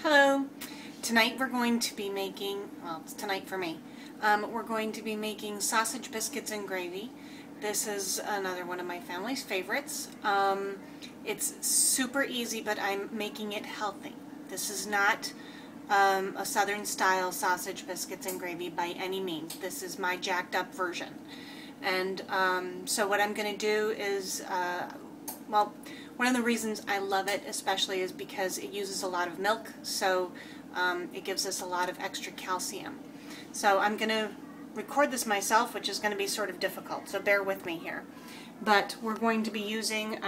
Hello! Tonight we're going to be making, well, it's tonight for me, we're going to be making sausage biscuits and gravy. This is another one of my family's favorites. It's super easy, but I'm making it healthy. This is not a southern style sausage biscuits and gravy by any means. This is my jacked up version. And so what I'm going to do is, well, one of the reasons I love it especially is because it uses a lot of milk, so it gives us a lot of extra calcium. So I'm going to record this myself, which is going to be sort of difficult, so bear with me here. But we're going to be using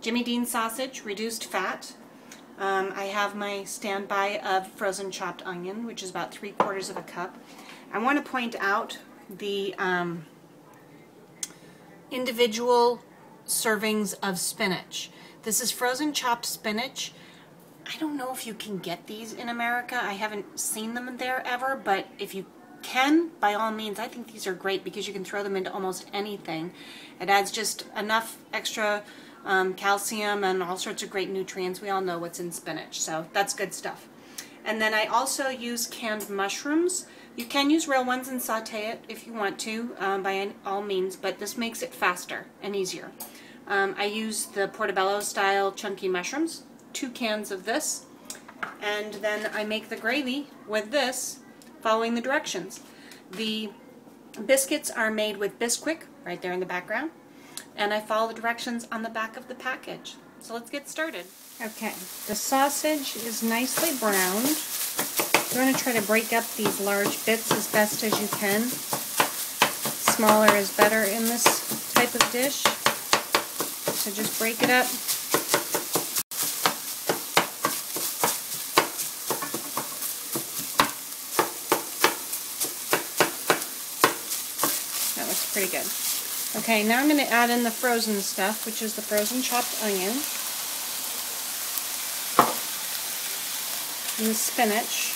Jimmy Dean sausage, reduced fat. I have my standby of frozen chopped onion, which is about 3/4 of a cup. I want to point out the individual servings of spinach. This is frozen chopped spinach. I don't know if you can get these in America. I haven't seen them there ever, but if you can, by all means, I think these are great because you can throw them into almost anything. It adds just enough extra calcium and all sorts of great nutrients. We all know what's in spinach, so that's good stuff. And then I also use canned mushrooms. You can use real ones and saute it if you want to, by all means, but this makes it faster and easier. I use the Portobello style chunky mushrooms, 2 cans of this, and then I make the gravy with this, following the directions. The biscuits are made with Bisquick, right there in the background, and I follow the directions on the back of the package. So let's get started. Okay, the sausage is nicely browned. You're going to try to break up these large bits as best as you can. Smaller is better in this type of dish. So just break it up. That looks pretty good. Okay, now I'm going to add in the frozen stuff, which is the frozen chopped onion and the spinach.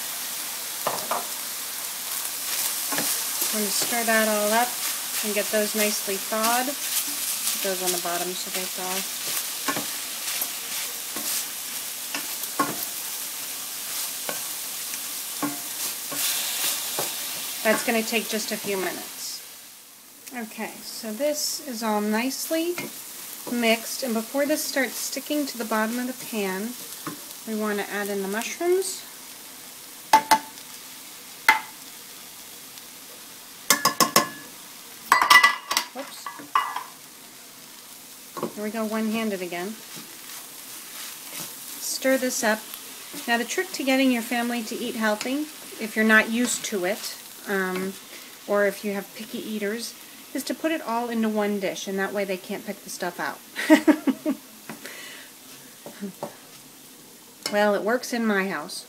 I'm going to stir that all up and get those nicely thawed. Put those on the bottom so they thaw. That's going to take just a few minutes. Okay, so this is all nicely mixed, and before this starts sticking to the bottom of the pan, we want to add in the mushrooms. Whoops. Here we go, one-handed again. Stir this up. Now the trick to getting your family to eat healthy, if you're not used to it, or if you have picky eaters, is to put it all into one dish, and that way they can't pick the stuff out. Well, it works in my house.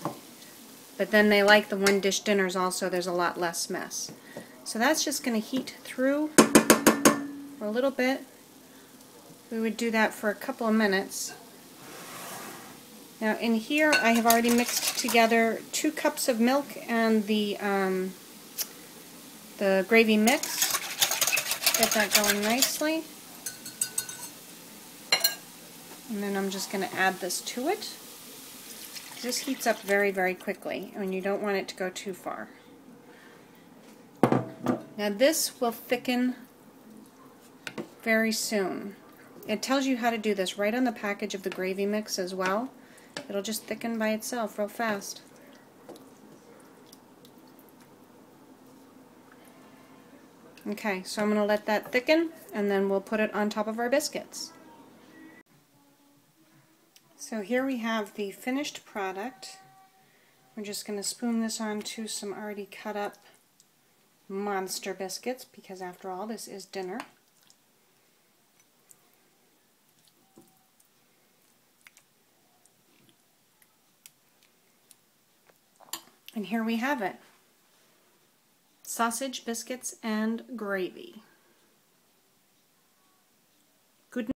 But then they like the one-dish dinners also. There's a lot less mess. So that's just going to heat through for a little bit. We would do that for a couple of minutes. Now in here I have already mixed together 2 cups of milk and the gravy mix. Get that going nicely. And then I'm just going to add this to it. This heats up very, very quickly, and you don't want it to go too far. Now this will thicken very soon. It tells you how to do this right on the package of the gravy mix as well. It'll just thicken by itself real fast. Okay, so I'm going to let that thicken, and then we'll put it on top of our biscuits. So here we have the finished product. We're just going to spoon this onto some already cut up monster biscuits, because after all, this is dinner. And here we have it. Sausage, biscuits, and gravy.